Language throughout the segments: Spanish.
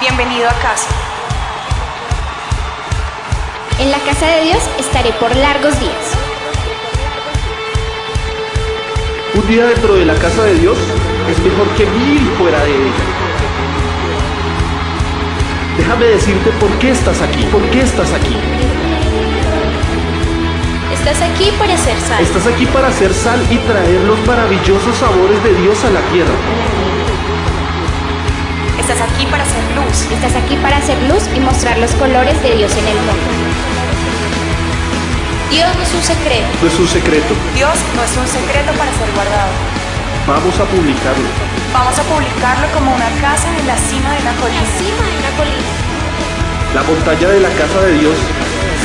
Bienvenido a casa. En la casa de Dios estaré por largos días. Un día dentro de la casa de Dios es mejor que 1000 fuera de ella. Déjame decirte por qué estás aquí, por qué estás aquí. Estás aquí para ser sal. Estás aquí para hacer sal y traer los maravillosos sabores de Dios a la tierra. Estás aquí para hacer luz. Estás aquí para hacer luz y mostrar los colores de Dios en el mundo. Dios no es un secreto. No es un secreto. Dios no es un secreto para ser guardado. Vamos a publicarlo. Vamos a publicarlo como una casa en la cima de una colina. La montaña de la casa de Dios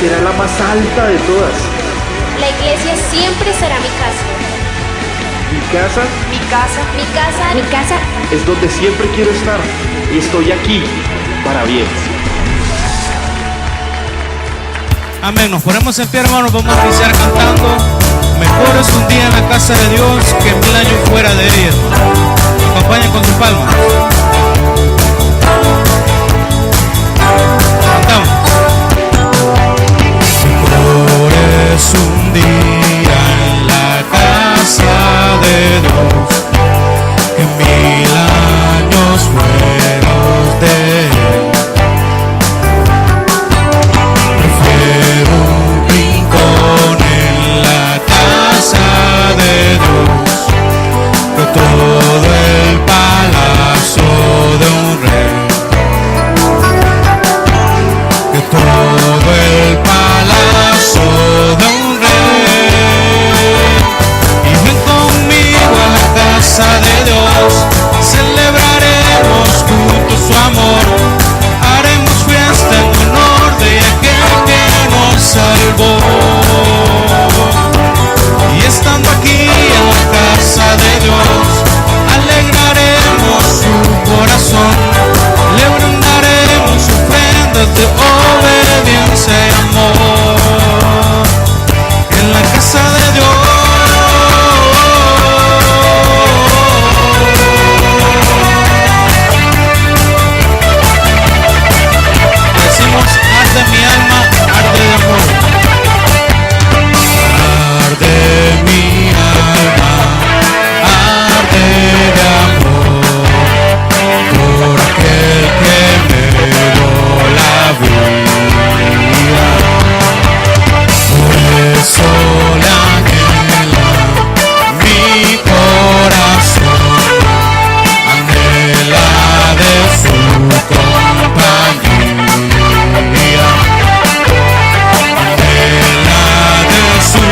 será la más alta de todas. La iglesia siempre será mi casa. Mi casa Mi casa Mi casa, mi casa. es donde siempre quiero estar y estoy aquí para bien. Amén. Nos ponemos en pie, hermanos. Vamos a iniciar cantando. Mejor es un día en la casa de Dios que 1000 años fuera de ella. Acompañen con tus palmas. Cantamos. Mejor es un día en la casa de Dios que 1000 años fuera de él. Prefiero un rincón en la casa de Dios que todo el palacio de un rey, que todo el palacio de un rey. Y ven conmigo a la casa de Dios, celebraremos juntos su amor, haremos fiesta en honor de aquel que nos salvó. Y estando aquí en la casa de Dios, alegraremos su corazón, le brindaremos ofrendas de obediencia y amor. En la casa de Dios decimos: arde mi alma, arde de amor. Arde mi alma, arde de amor, por aquel que me dio la vida. Por eso le anhela mi corazón, anhela de su compañía, anhela de su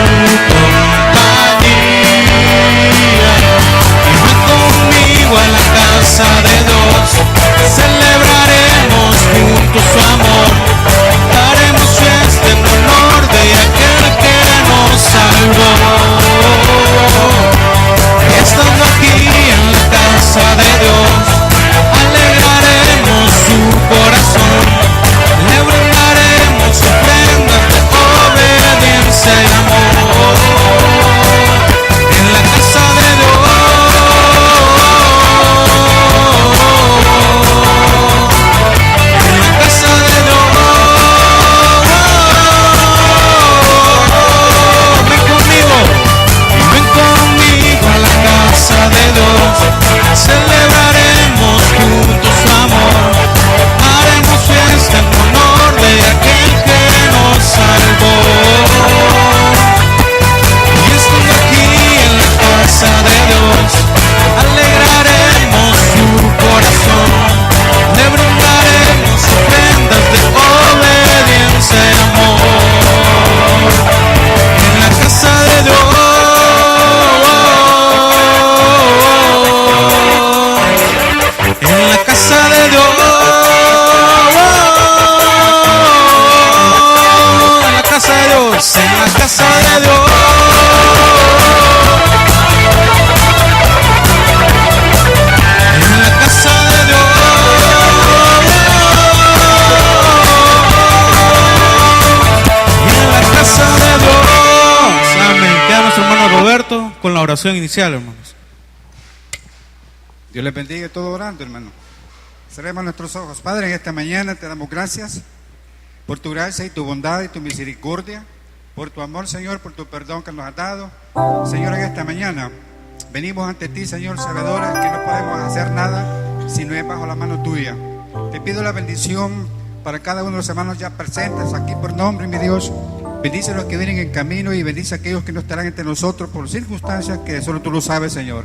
compañía. Y ven conmigo a la casa de Dios, celebraremos juntos su amor, haremos fiesta en honor de aquel que nos salvó. Y estando aquí en la casa de Dios, alegraremos su corazón, le brindaremos ofrendas de obediencia y amor. En la casa de Dios, en la casa de Dios, ven conmigo a la casa de Dios, celebraremos juntos su amor, haremos fiesta en honor de aquel que nos salvó. Y estando aquí en la casa de Dios, alegraremos su corazón, le brindaremos ofrendas de obediencia y amor. En la casa de Dios, en la casa de Dios, en la casa de Dios, en la casa de Dios. En la casa de Dios, en la casa de Dios. Amén. Queda nuestro hermano Roberto con la oración inicial, hermanos. Dios les bendiga a todos orando, hermano. Cerremos nuestros ojos. Padre, en esta mañana te damos gracias por tu gracia y tu bondad y tu misericordia, por tu amor, Señor, por tu perdón que nos has dado. Señor, en esta mañana venimos ante ti, Señor, sabedores que no podemos hacer nada si no es bajo la mano tuya. Te pido la bendición para cada uno de los hermanos ya presentes aquí por nombre, mi Dios. Bendice a los que vienen en camino y bendice a aquellos que no estarán entre nosotros por circunstancias que solo tú lo sabes, Señor.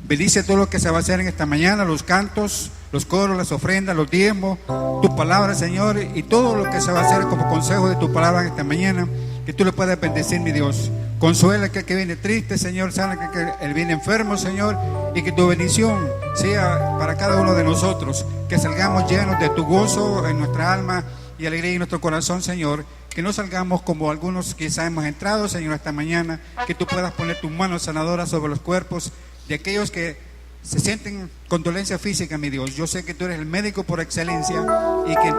Bendice todo lo que se va a hacer en esta mañana, los cantos, los coros, las ofrendas, los diezmos, tu palabra, Señor, y todo lo que se va a hacer como consejo de tu palabra en esta mañana, que tú le puedas bendecir, mi Dios. Consuela a aquel que viene triste, Señor, sana a aquel que viene enfermo, Señor, y que tu bendición sea para cada uno de nosotros, que salgamos llenos de tu gozo en nuestra alma y alegría en nuestro corazón, Señor. Que no salgamos como algunos quizá hemos entrado, Señor, esta mañana, que tú puedas poner tu mano sanadora sobre los cuerpos de aquellos que se sienten con dolencia física, mi Dios. Yo sé que tú eres el médico por excelencia y que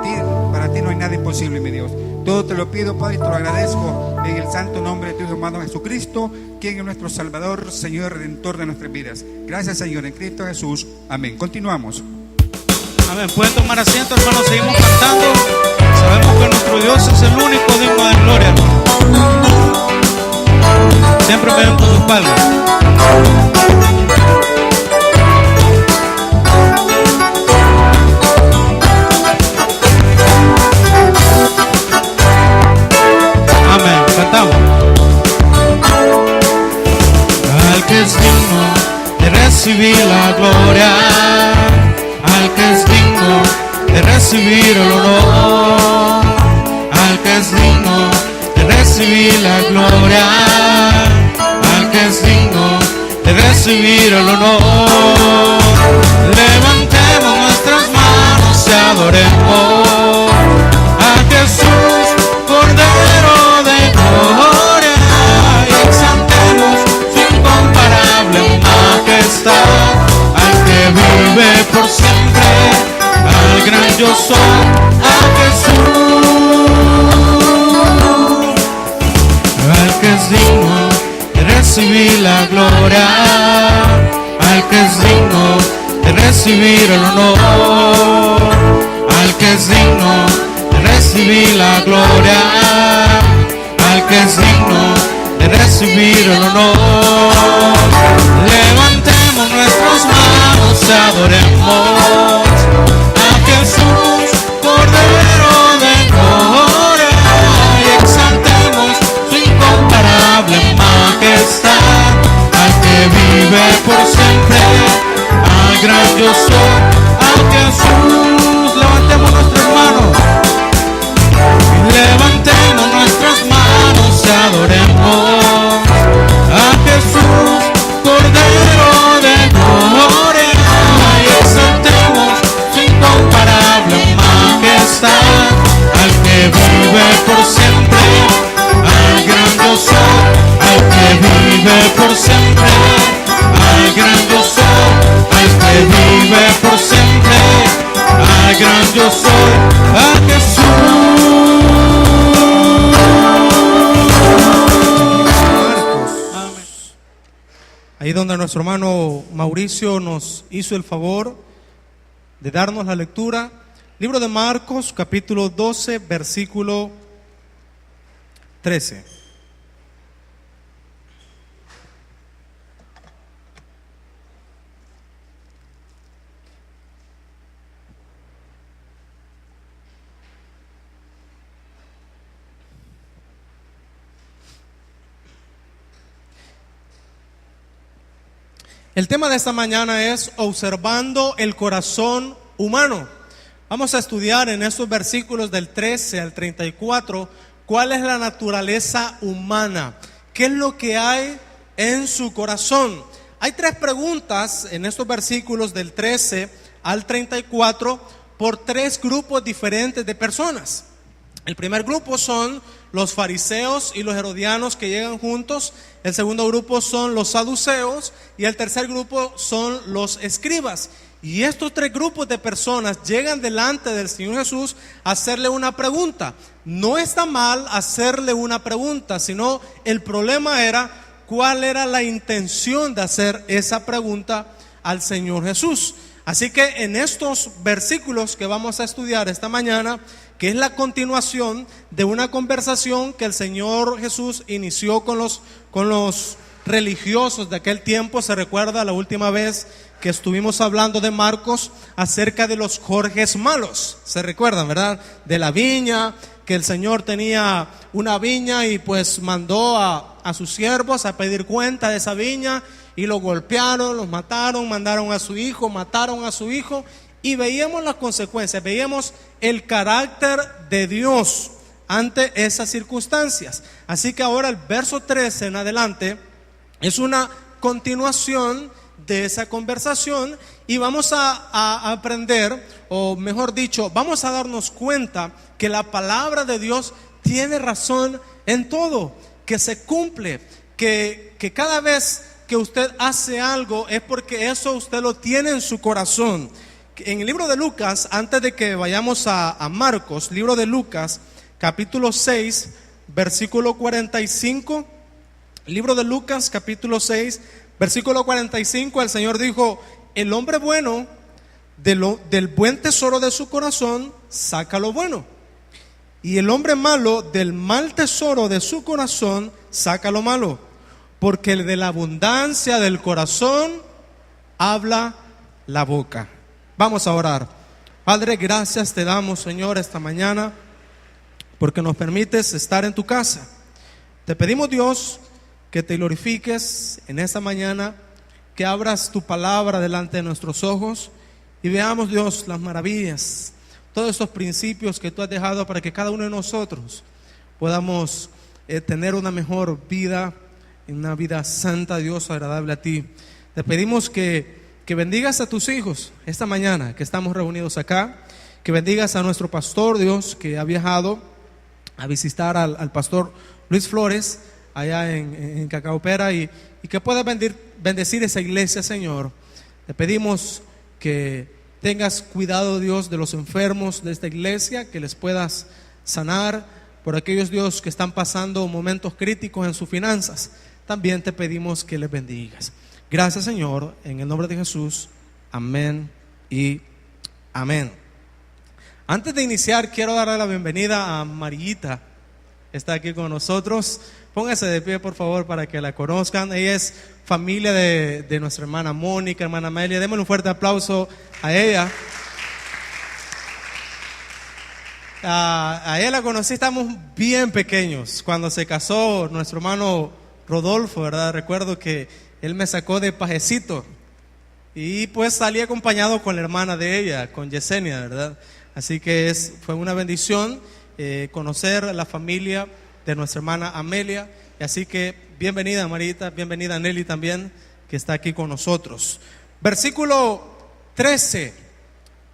para ti no hay nada imposible, mi Dios. Todo te lo pido, Padre, y te lo agradezco en el santo nombre de tu Hijo amado Jesucristo, quien es nuestro Salvador, Señor, Redentor de nuestras vidas. Gracias, Señor, en Cristo Jesús. Amén. Continuamos. Amén. Pueden tomar asiento, hermanos. Seguimos cantando. Sabemos que nuestro Dios es el único digno de gloria, hermano. Siempre me ven con tus palmas. Amén. Cantamos. Al que es digno de recibir la gloria, al que es digno de recibir el honor, al que es digno de recibir la gloria, al que es digno de recibir el honor. Levantemos nuestras manos y adoremos a Jesús, Cordero de gloria, y exaltemos su incomparable majestad, al que vive por siempre, al gran yo soy, a Jesús, al que es digno de recibir la gloria, al que es digno de recibir el honor, al que es digno de recibir la gloria, al que es digno de recibir el honor. Levantemos nuestras manos y adoremos a Jesús, Cordero de gloria, y exaltemos su incomparable majestad, al que vive por siempre, al gran yo soy, a Jesús. Levantemos nuestras manos, levantemos nuestras manos y adoremos a Jesús, Cordero de gloria, y exaltemos su incomparable majestad, al que vive por siempre, al gran yo soy, al que vive por siempre, al gran yo soy, al que vive por siempre, al gran yo soy, a Jesús. Amén. Ahí donde nuestro hermano Mauricio nos hizo el favor de darnos la lectura, libro de Marcos, capítulo 12, versículo 13. El tema de esta mañana es observando el corazón humano. Vamos a estudiar en estos versículos del 13 al 34 cuál es la naturaleza humana, qué es lo que hay en su corazón. Hay tres preguntas en estos versículos del 13 al 34 por tres grupos diferentes de personas. El primer grupo son los fariseos y los herodianos que llegan juntos. El segundo grupo son los saduceos y el tercer grupo son los escribas. Y estos tres grupos de personas llegan delante del Señor Jesús a hacerle una pregunta. No está mal hacerle una pregunta, sino el problema era cuál era la intención de hacer esa pregunta al Señor Jesús. Así que en estos versículos que vamos a estudiar esta mañana, que es la continuación de una conversación que el Señor Jesús inició con los religiosos de aquel tiempo. Se recuerda la última vez que estuvimos hablando de Marcos acerca de los Jorges malos. Se recuerdan, ¿verdad? De la viña, que el Señor tenía una viña y pues mandó a sus siervos a pedir cuenta de esa viña, y lo golpearon, los mataron, mandaron a su hijo, mataron a su hijo, y veíamos las consecuencias, veíamos el carácter de Dios ante esas circunstancias. Así que ahora el verso 13 en adelante es una continuación de esa conversación, y vamos a aprender, o mejor dicho, vamos a darnos cuenta que la palabra de Dios tiene razón en todo, que se cumple, que cada vez que usted hace algo es porque eso usted lo tiene en su corazón. En el libro de Lucas, antes de que vayamos a Marcos, libro de Lucas, capítulo 6, versículo 45, libro de Lucas, capítulo 6, versículo 45, el Señor dijo: el hombre bueno del buen tesoro de su corazón saca lo bueno, y el hombre malo del mal tesoro de su corazón saca lo malo, porque de la abundancia del corazón habla la boca. Vamos a orar. Padre, gracias te damos, Señor, esta mañana, porque nos permites estar en tu casa. Te pedimos, Dios, que te glorifiques en esta mañana, que abras tu palabra delante de nuestros ojos y veamos, Dios, las maravillas, todos estos principios que tú has dejado para que cada uno de nosotros podamos tener una mejor vida, una vida santa, Dios, agradable a ti. Te pedimos que bendigas a tus hijos esta mañana que estamos reunidos acá, que bendigas a nuestro pastor, Dios, que ha viajado a visitar al pastor Luis Flores allá en Cacaopera, y que pueda bendecir esa iglesia, Señor. Te pedimos que tengas cuidado, Dios, de los enfermos de esta iglesia, que les puedas sanar, por aquellos, Dios, que están pasando momentos críticos en sus finanzas. También te pedimos que les bendigas. Gracias, Señor, en el nombre de Jesús. Amén y amén. Antes de iniciar, quiero darle la bienvenida a Marillita. Está aquí con nosotros. Póngase de pie, por favor, para que la conozcan. Ella es familia de nuestra hermana Mónica, hermana Amelia. Démosle un fuerte aplauso a ella. A ella la conocí, estamos bien pequeños. Cuando se casó nuestro hermano Rodolfo, ¿verdad? Recuerdo que él me sacó de pajecito y pues salí acompañado con la hermana de ella, con Yesenia, ¿verdad? Así que fue una bendición conocer a la familia de nuestra hermana Amelia. Y así que bienvenida, Marita, bienvenida Nelly también, que está aquí con nosotros. Versículo 13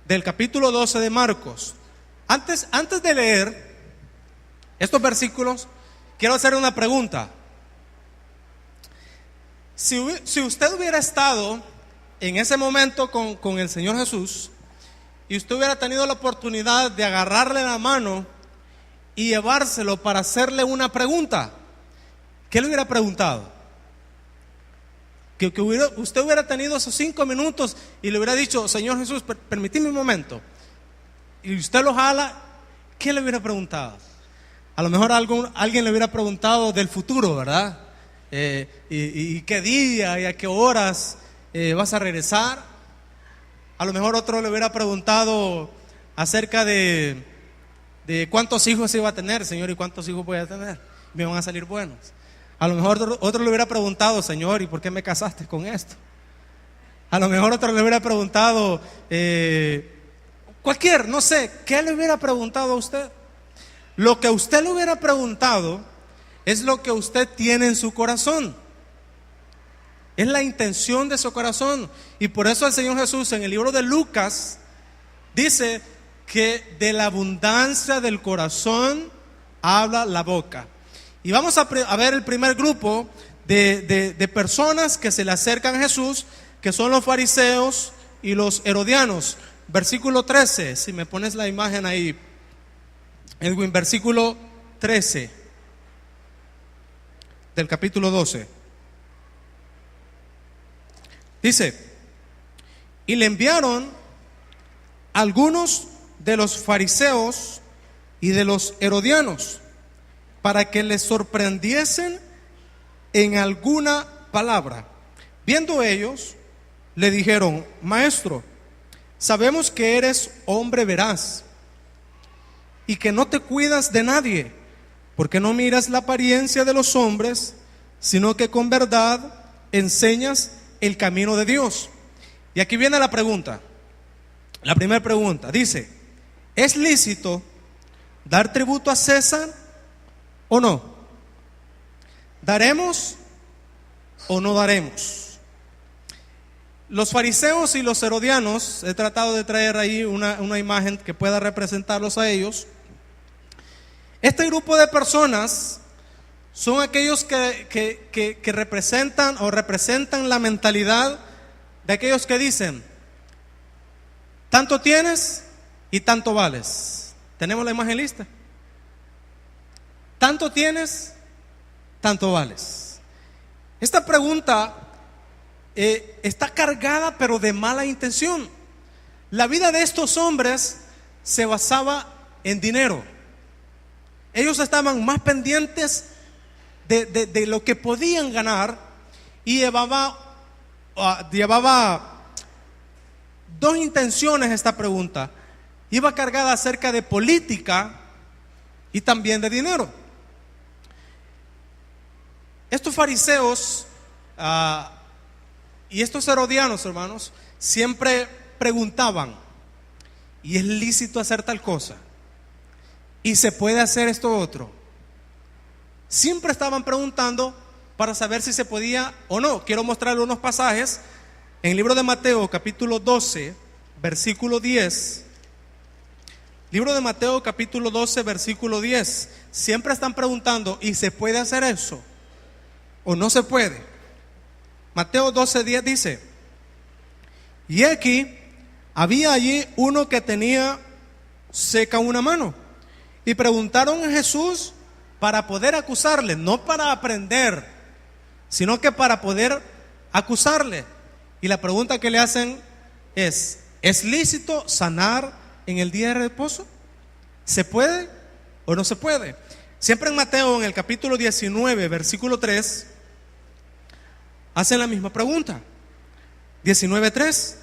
del capítulo 12 de Marcos. Antes de leer estos versículos, quiero hacer una pregunta. Si usted hubiera estado en ese momento con el Señor Jesús, y usted hubiera tenido la oportunidad de agarrarle la mano y llevárselo para hacerle una pregunta, ¿qué le hubiera preguntado? Que usted hubiera tenido esos 5 minutos y le hubiera dicho: Señor Jesús, permíteme un momento, y usted lo jala, ¿qué le hubiera preguntado? A lo mejor alguien le hubiera preguntado del futuro, ¿verdad? Y qué día y a qué horas vas a regresar. A lo mejor otro le hubiera preguntado acerca de cuántos hijos iba a tener, Señor, y cuántos hijos voy a tener, me van a salir buenos. A lo mejor otro le hubiera preguntado: Señor, ¿y por qué me casaste con esto? A lo mejor otro le hubiera preguntado no sé, ¿qué le hubiera preguntado a usted? Lo que usted le hubiera preguntado es lo que usted tiene en su corazón. Es la intención de su corazón. Y por eso el Señor Jesús en el libro de Lucas dice que de la abundancia del corazón habla la boca. Y vamos a ver el primer grupo de personas que se le acercan a Jesús, que son los fariseos y los herodianos. Versículo 13, si me pones la imagen ahí, Edwin, versículo 13 del capítulo 12. Dice: Y le enviaron algunos de los fariseos y de los herodianos para que les sorprendiesen en alguna palabra. Viendo ellos, le dijeron: Maestro, sabemos que eres hombre veraz y que no te cuidas de nadie, porque no miras la apariencia de los hombres, sino que con verdad enseñas el camino de Dios. Y aquí viene la pregunta. La primera pregunta dice: ¿es lícito dar tributo a César o no? ¿Daremos o no daremos? Los fariseos y los herodianos, he tratado de traer ahí una imagen que pueda representarlos a ellos. Este grupo de personas son aquellos que representan la mentalidad de aquellos que dicen: tanto tienes y tanto vales. ¿Tenemos la imagen lista? Tanto tienes, tanto vales. Esta pregunta está cargada, pero de mala intención. La vida de estos hombres se basaba en dinero. Ellos estaban más pendientes de lo que podían ganar, y llevaba dos intenciones esta pregunta. Iba cargada acerca de política y también de dinero. Estos fariseos y estos herodianos, hermanos, siempre preguntaban: ¿y es lícito hacer tal cosa? ¿Y se puede hacer esto otro? Siempre estaban preguntando para saber si se podía o no. Quiero mostrarle unos pasajes en el libro de Mateo, capítulo 12, versículo 10. Libro de Mateo, capítulo 12, versículo 10. Siempre están preguntando: ¿y se puede hacer eso o no se puede? Mateo 12, 10 dice: y aquí había allí uno que tenía seca una mano, y preguntaron a Jesús para poder acusarle, no para aprender, sino que para poder acusarle. Y la pregunta que le hacen es: ¿es lícito sanar en el día de reposo? ¿Se puede o no se puede? Siempre en Mateo, en el capítulo 19, versículo 3, hacen la misma pregunta. 19:3.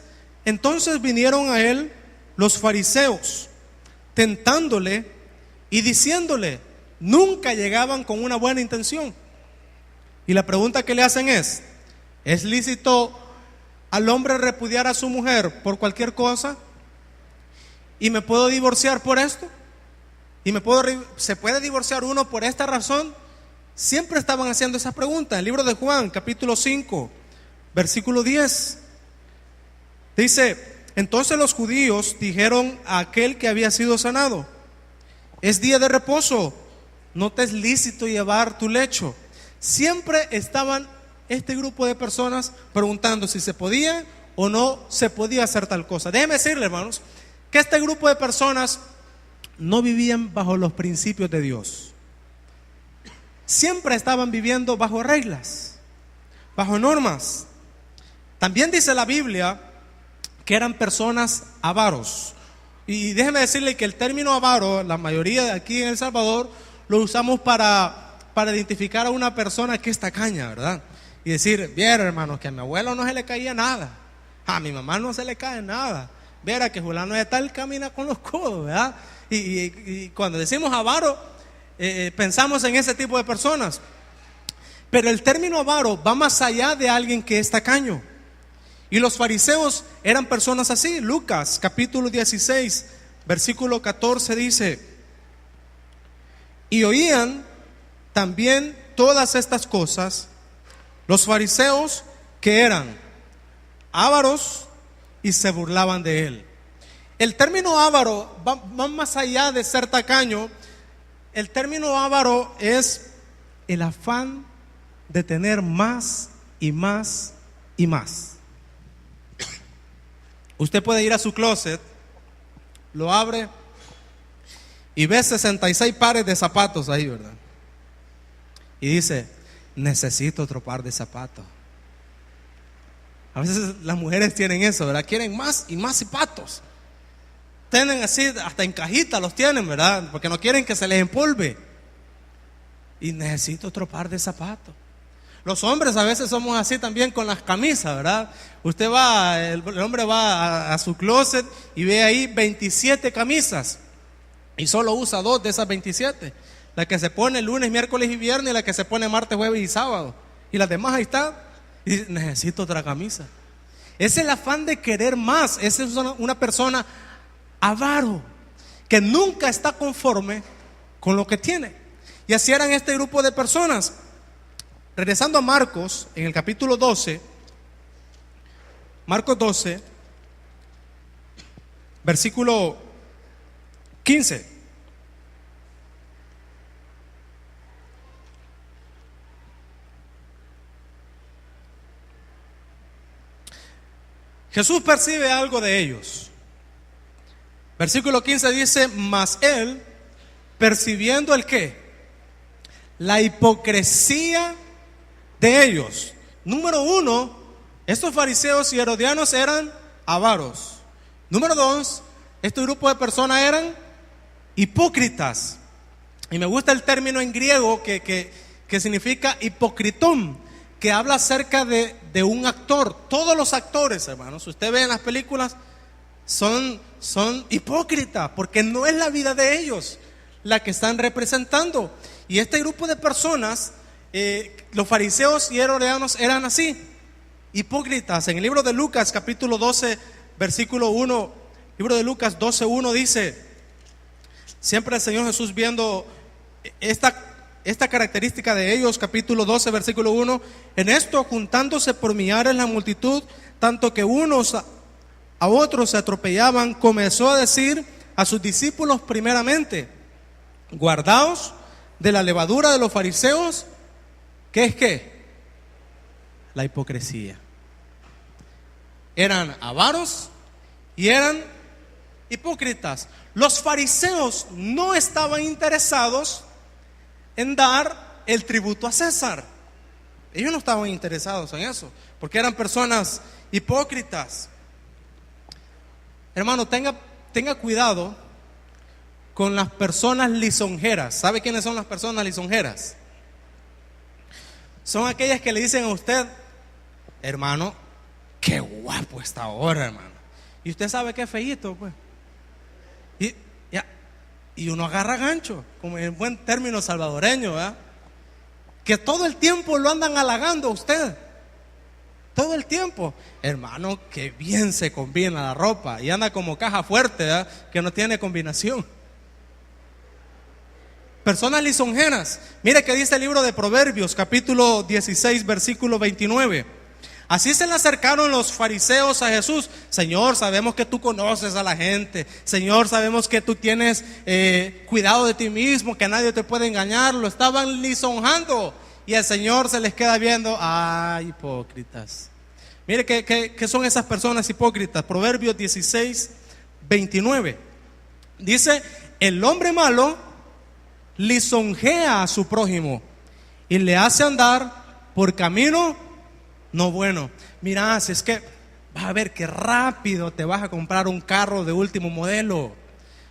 Entonces vinieron a él los fariseos, tentándole y diciéndole. Nunca llegaban con una buena intención. Y la pregunta que le hacen es: ¿es lícito al hombre repudiar a su mujer por cualquier cosa? ¿Y me puedo divorciar por esto? ¿Y se puede divorciar uno por esta razón? Siempre estaban haciendo esa pregunta. En el libro de Juan, capítulo 5, versículo 10, dice: entonces los judíos dijeron a aquel que había sido sanado: es día de reposo, no te es lícito llevar tu lecho. Siempre estaban este grupo de personas preguntando si se podía o no se podía hacer tal cosa. Déjenme decirle, hermanos, que este grupo de personas no vivían bajo los principios de Dios. Siempre estaban viviendo bajo reglas, bajo normas. También dice la Biblia que eran personas avaros. Y déjeme decirle que el término avaro, la mayoría de aquí en El Salvador lo usamos para identificar a una persona que es tacaña, ¿verdad? Y decir: viera, hermanos, que a mi abuelo no se le caía nada, a mi mamá no se le cae nada, viera que fulano de tal camina con los codos, ¿verdad? Y cuando decimos avaro, pensamos en ese tipo de personas. Pero el término avaro va más allá de alguien que es tacaño. Y los fariseos eran personas así. Lucas capítulo 16, versículo 14 dice: y oían también todas estas cosas los fariseos, que eran ávaros, y se burlaban de él. El término avaro va más allá de ser tacaño. El término avaro es el afán de tener más y más y más. Usted puede ir a su closet, lo abre y ve 66 pares de zapatos ahí, ¿verdad? Y dice: necesito otro par de zapatos. A veces las mujeres tienen eso, ¿verdad? Quieren más y más zapatos. Tienen así, hasta en cajita los tienen, ¿verdad? Porque no quieren que se les empolve. Y necesito otro par de zapatos. Los hombres a veces somos así también con las camisas, ¿verdad? Usted va, el hombre va a su closet y ve ahí 27 camisas y solo usa 2 de esas 27. La que se pone lunes, miércoles y viernes, y la que se pone martes, jueves y sábado. Y las demás ahí están. Y dice, necesito otra camisa. Es el afán de querer más. Esa es una persona avaro, que nunca está conforme con lo que tiene. Y así eran este grupo de personas. Regresando a Marcos, en el capítulo 12, Marcos 12, versículo 15. Jesús percibe algo de ellos. Versículo 15 dice, mas él, percibiendo el qué, la hipocresía de ellos. Número 1, estos fariseos y herodianos eran avaros. Número 2, este grupo de personas eran hipócritas. Y me gusta el término en griego que significa hipocritón, que habla acerca de un actor. Todos los actores, hermanos, usted ve en las películas, son hipócritas, porque no es la vida de ellos la que están representando. Y este grupo de personas, los fariseos y herodianos eran así, hipócritas. En el libro de Lucas, capítulo 12, versículo 1, libro de Lucas 12:1 dice, siempre el Señor Jesús viendo esta característica de ellos, capítulo 12, versículo 1, en esto juntándose por millares la multitud, tanto que unos a otros se atropellaban, comenzó a decir a sus discípulos primeramente, guardaos de la levadura de los fariseos. ¿Qué es qué? La hipocresía. Eran avaros y eran hipócritas. Los fariseos no estaban interesados en dar el tributo a César. Ellos no estaban interesados en eso, porque eran personas hipócritas. Hermano, tenga cuidado con las personas lisonjeras. ¿Sabe quiénes son las personas lisonjeras? Son aquellas que le dicen a usted, hermano, qué guapo está ahora, hermano. Y usted sabe que es feíto, pues. Y uno agarra gancho, como en buen término salvadoreño, ¿verdad? Que todo el tiempo lo andan halagando a usted. Todo el tiempo, hermano, que bien se combina la ropa. Y anda como caja fuerte, ¿verdad? Que no tiene combinación. Personas lisonjeras. Mire que dice el libro de Proverbios, capítulo 16, versículo 29. Así se le acercaron los fariseos a Jesús. Señor, sabemos que tú conoces a la gente. Señor, sabemos que tú tienes cuidado de ti mismo, que nadie te puede engañar. Lo estaban lisonjando. Y el Señor se les queda viendo. ¡Ay, hipócritas! Mire que son esas personas hipócritas. Proverbios 16, 29. Dice, el hombre malo lisonjea a su prójimo y le hace andar por camino no bueno. Mira, si es que vas a ver qué rápido te vas a comprar un carro de último modelo.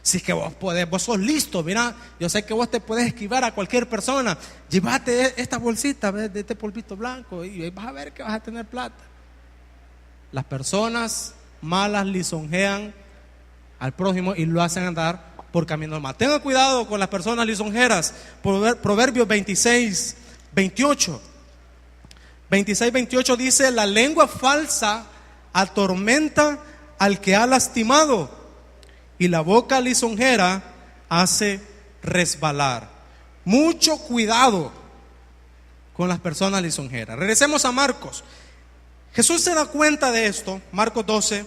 Si es que vos sos listo, mira, yo sé que vos te puedes esquivar a cualquier persona. Llévate esta bolsita de este polvito blanco y vas a ver que vas a tener plata. Las personas malas lisonjean al prójimo y lo hacen andar por camino mal. Tenga cuidado con las personas lisonjeras. Proverbios 26, 28. 26, 28 dice, la lengua falsa atormenta al que ha lastimado y la boca lisonjera hace resbalar. Mucho cuidado con las personas lisonjeras. Regresemos a Marcos. Jesús se da cuenta de esto, Marcos 12,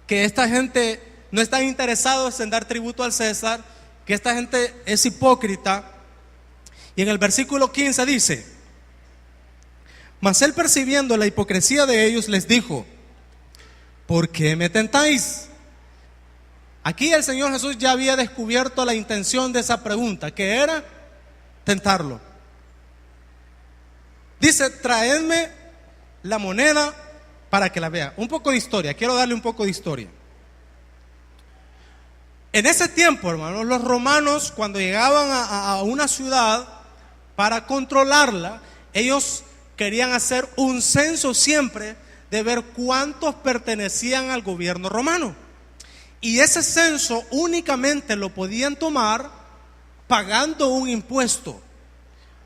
que esta gente no está interesada en dar tributo al César, que esta gente es hipócrita. Y en el versículo 15 dice, mas él percibiendo la hipocresía de ellos les dijo, ¿por qué me tentáis? Aquí el Señor Jesús ya había descubierto la intención de esa pregunta, que era tentarlo. Dice, traedme la moneda para que la vea. Un poco de historia, quiero darle un poco de historia. En ese tiempo, hermanos, los romanos cuando llegaban a una ciudad para controlarla, ellos querían hacer un censo siempre de ver cuántos pertenecían al gobierno romano. Y ese censo únicamente lo podían tomar pagando un impuesto.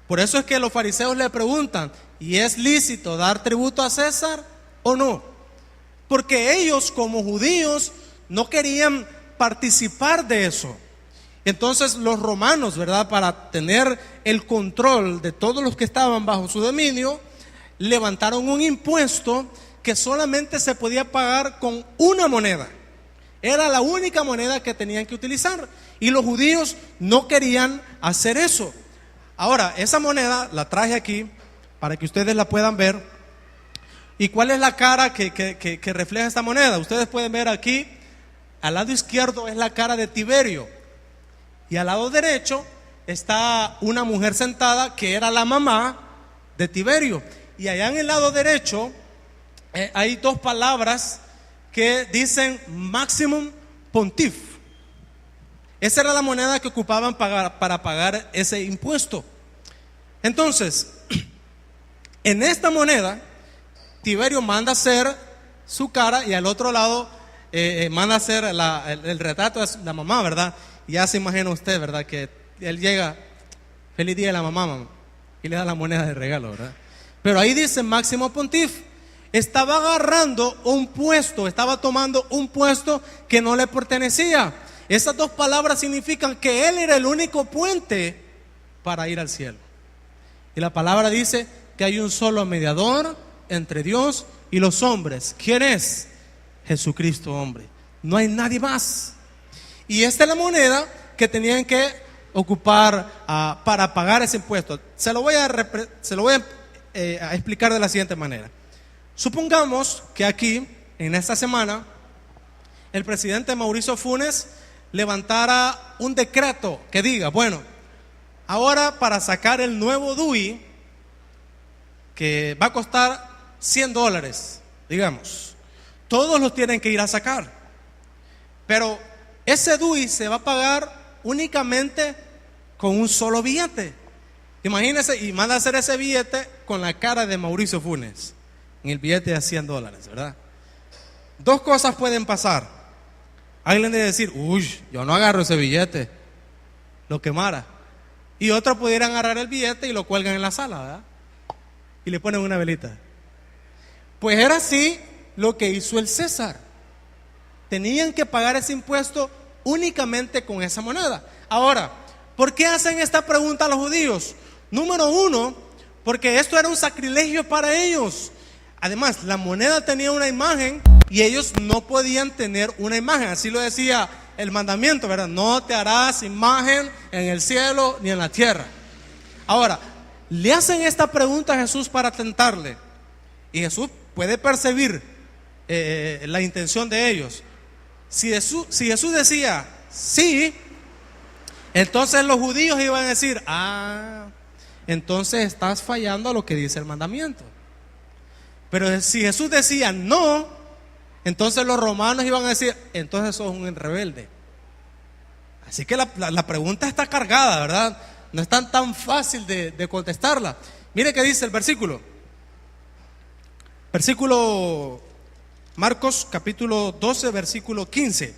Por eso es que los fariseos le preguntan, ¿y es lícito dar tributo a César o no? Porque ellos como judíos no querían participar de eso. Entonces los romanos, ¿verdad?, para tener el control de todos los que estaban bajo su dominio, levantaron un impuesto que solamente se podía pagar con una moneda. Era la única moneda que tenían que utilizar. Y los judíos no querían hacer eso. Ahora, esa moneda la traje aquí para que ustedes la puedan ver. ¿Y cuál es la cara que refleja esta moneda? Ustedes pueden ver aquí, al lado izquierdo es la cara de Tiberio. Y al lado derecho está una mujer sentada que era la mamá de Tiberio. Y allá en el lado derecho hay dos palabras que dicen Maximum Pontiff. Esa era la moneda que ocupaban para pagar ese impuesto. Entonces, en esta moneda, Tiberio manda hacer su cara y al otro lado manda hacer el retrato de la mamá, ¿verdad? Y ya se imagina usted, ¿verdad? Que él llega, feliz día de la mamá, y le da la moneda de regalo, ¿verdad? Pero ahí dice Máximo Pontiff. Estaba agarrando un puesto, estaba tomando un puesto que no le pertenecía. Esas dos palabras significan que él era el único puente para ir al cielo. Y la palabra dice que hay un solo mediador entre Dios y los hombres. ¿Quién es? Jesucristo, hombre. No hay nadie más. Y esta es la moneda que tenían que ocupar para pagar ese impuesto. Se lo voy a explicar de la siguiente manera. Supongamos que aquí, en esta semana, el presidente Mauricio Funes levantara un decreto que diga, bueno, ahora para sacar el nuevo DUI, que va a costar $100, digamos, todos los tienen que ir a sacar. Pero ese DUI se va a pagar únicamente con un solo billete. Imagínense, y manda a hacer ese billete con la cara de Mauricio Funes, en el billete de $100, ¿verdad? Dos cosas pueden pasar. Alguien debe decir, uy, yo no agarro ese billete, lo quemara. Y otros pudieran agarrar el billete y lo cuelgan en la sala, ¿verdad? Y le ponen una velita. Pues era así lo que hizo el César. Tenían que pagar ese impuesto únicamente con esa moneda. Ahora, ¿por qué hacen esta pregunta a los judíos? Número uno, porque esto era un sacrilegio para ellos. Además, la moneda tenía una imagen y ellos no podían tener una imagen. Así lo decía el mandamiento, ¿verdad? No te harás imagen en el cielo ni en la tierra. Ahora, le hacen esta pregunta a Jesús para tentarle. Y Jesús puede percibir la intención de ellos. Si Jesús decía sí, entonces los judíos iban a decir, entonces estás fallando a lo que dice el mandamiento. Pero si Jesús decía no, entonces los romanos iban a decir, entonces sos un rebelde. Así que la pregunta está cargada, ¿verdad? No es tan fácil de contestarla. Mire qué dice el versículo. Versículo Marcos capítulo 12, versículo 15.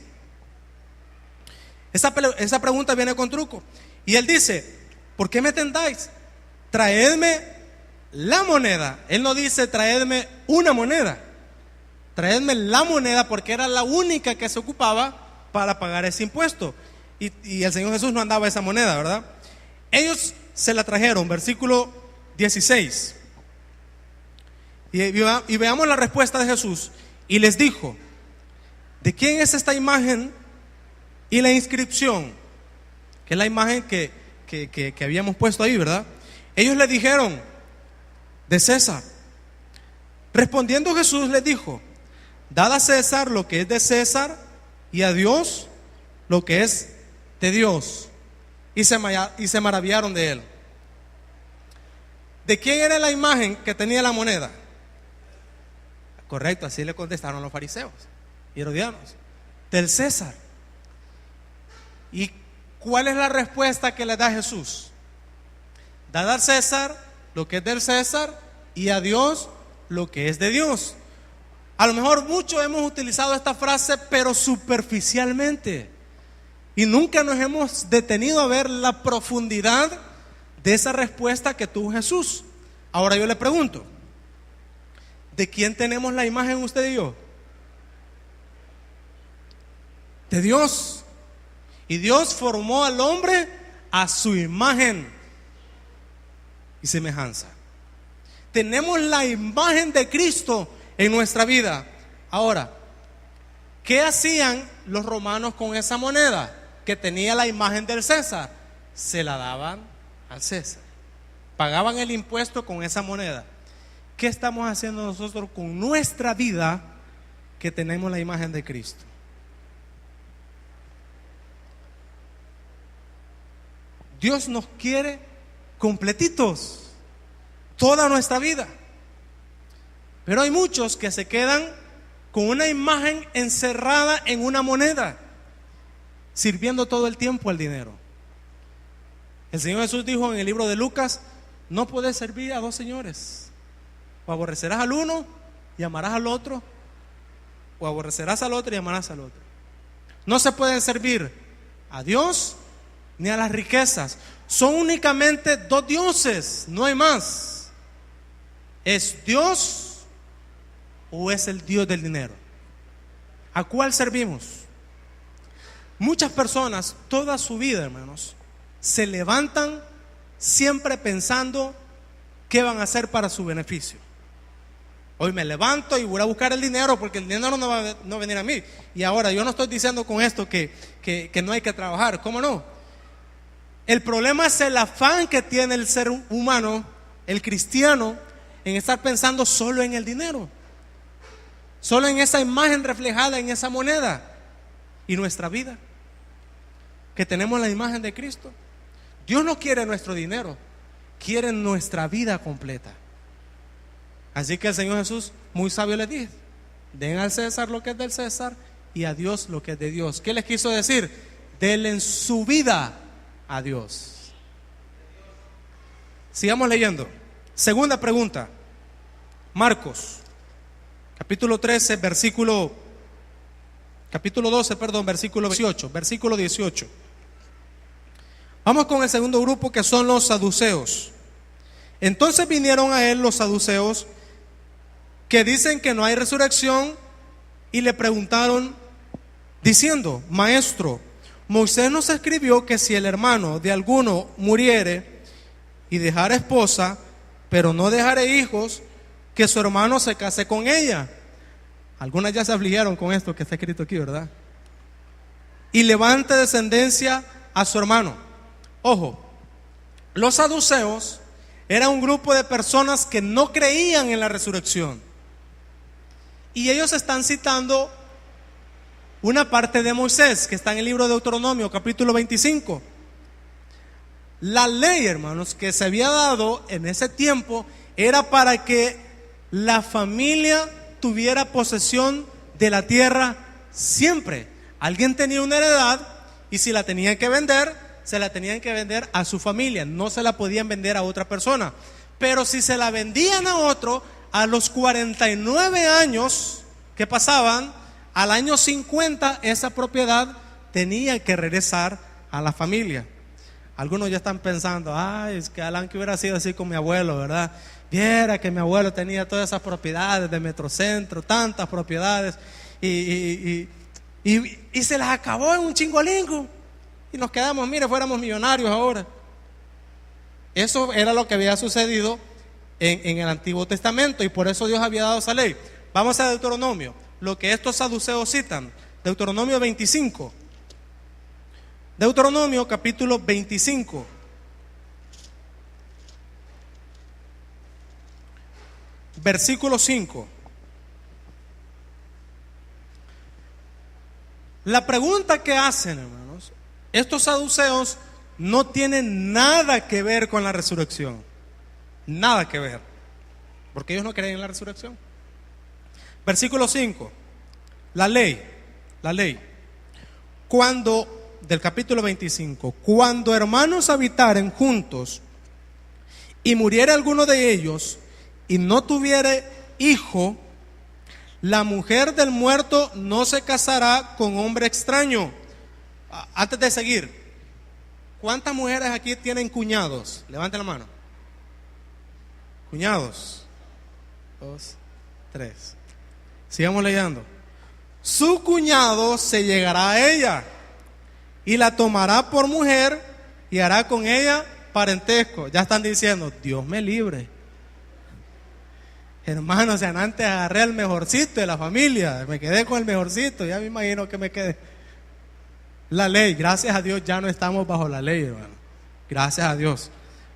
Esa pregunta viene con truco. Y él dice, ¿por qué me tentáis? Traedme la moneda. Él no dice traedme una moneda. Traedme la moneda, porque era la única que se ocupaba para pagar ese impuesto. Y el Señor Jesús no andaba esa moneda, ¿verdad? Ellos se la trajeron, versículo 16. Y veamos la respuesta de Jesús. Y les dijo, ¿de quién es esta imagen y la inscripción? Que es la imagen que habíamos puesto ahí, ¿verdad? Ellos le dijeron, de César. Respondiendo Jesús les dijo, dad a César lo que es de César y a Dios lo que es de Dios. Y se maravillaron de él. ¿De quién era la imagen que tenía la moneda? Correcto, así le contestaron los fariseos y herodianos. Del César. ¿Y cuál es la respuesta que le da Jesús? Dad al César lo que es del César y a Dios lo que es de Dios. A lo mejor muchos hemos utilizado esta frase, pero superficialmente, y nunca nos hemos detenido a ver la profundidad de esa respuesta que tuvo Jesús. Ahora yo le pregunto, ¿de quién tenemos la imagen usted y yo? De Dios. Y Dios formó al hombre a su imagen y semejanza. Tenemos la imagen de Cristo en nuestra vida. Ahora, ¿qué hacían los romanos con esa moneda que tenía la imagen del César? Se la daban al César. Pagaban el impuesto con esa moneda. ¿Qué estamos haciendo nosotros con nuestra vida que tenemos la imagen de Cristo? Dios nos quiere completitos toda nuestra vida. Pero hay muchos que se quedan con una imagen encerrada en una moneda, sirviendo todo el tiempo al dinero. El Señor Jesús dijo en el libro de Lucas: no puedes servir a dos señores. O aborrecerás al uno y amarás al otro, o aborrecerás al otro y amarás al otro. No se puede servir a Dios ni a las riquezas. Son únicamente dos dioses, no hay más. ¿Es Dios o es el Dios del dinero? ¿A cuál servimos? Muchas personas toda su vida, hermanos, se levantan siempre pensando qué van a hacer para su beneficio. Hoy me levanto y voy a buscar el dinero porque el dinero no va a venir a mí. Y ahora yo no estoy diciendo con esto que no hay que trabajar, ¿cómo no? El problema es el afán que tiene el ser humano, el cristiano, en estar pensando solo en el dinero, solo en esa imagen reflejada en esa moneda. Y nuestra vida, que tenemos la imagen de Cristo. Dios no quiere nuestro dinero, quiere nuestra vida completa. Así que el Señor Jesús, muy sabio, les dice: den al César lo que es del César y a Dios lo que es de Dios. ¿Qué les quiso decir? Denle en su vida a Dios. Sigamos leyendo. Segunda pregunta. Marcos, capítulo 12, versículo 18. Versículo 18. Vamos con el segundo grupo, que son los saduceos. Entonces vinieron a él los saduceos, que dicen que no hay resurrección, y le preguntaron diciendo: Maestro, Moisés nos escribió que si el hermano de alguno muriere y dejara esposa, pero no dejare hijos, que su hermano se case con ella. Algunas ya se afligieron con esto que está escrito aquí, ¿verdad? Y levante descendencia a su hermano. Ojo, los saduceos eran un grupo de personas que no creían en la resurrección. Y ellos están citando una parte de Moisés que está en el libro de Deuteronomio, capítulo 25. La ley, hermanos, que se había dado en ese tiempo era para que la familia tuviera posesión de la tierra siempre. Alguien tenía una heredad y si la tenían que vender, se la tenían que vender a su familia, no se la podían vender a otra persona. Pero si se la vendían a otro, a los 49 años que pasaban, al año 50, esa propiedad tenía que regresar a la familia. Algunos ya están pensando: ay, es que Alan, que hubiera sido así con mi abuelo, ¿verdad? Viera que mi abuelo tenía todas esas propiedades de Metrocentro, tantas propiedades, y se las acabó en un chingolingo. Y nos quedamos, mire, fuéramos millonarios ahora. Eso era lo que había sucedido en el Antiguo Testamento, y por eso Dios había dado esa ley. Vamos a Deuteronomio, lo que estos saduceos citan. Deuteronomio 25. Deuteronomio capítulo 25. Versículo 5. La pregunta que hacen, hermanos, estos saduceos no tienen nada que ver con la resurrección. Nada que ver. Porque ellos no creen en la resurrección. Versículo 5. La ley. Del capítulo 25. Cuando hermanos habitaren juntos y muriere alguno de ellos y no tuviere hijo, la mujer del muerto no se casará con hombre extraño. Antes de seguir, ¿cuántas mujeres aquí tienen cuñados? Levanten la mano. Cuñados. 2, 3. Sigamos leyendo. Su cuñado se llegará a ella y la tomará por mujer y hará con ella parentesco. Ya están diciendo, Dios me libre. Hermanos, antes agarré el mejorcito de la familia, me quedé con el mejorcito, ya me imagino que me quedé. La ley, gracias a Dios ya no estamos bajo la ley, hermano. Gracias a Dios.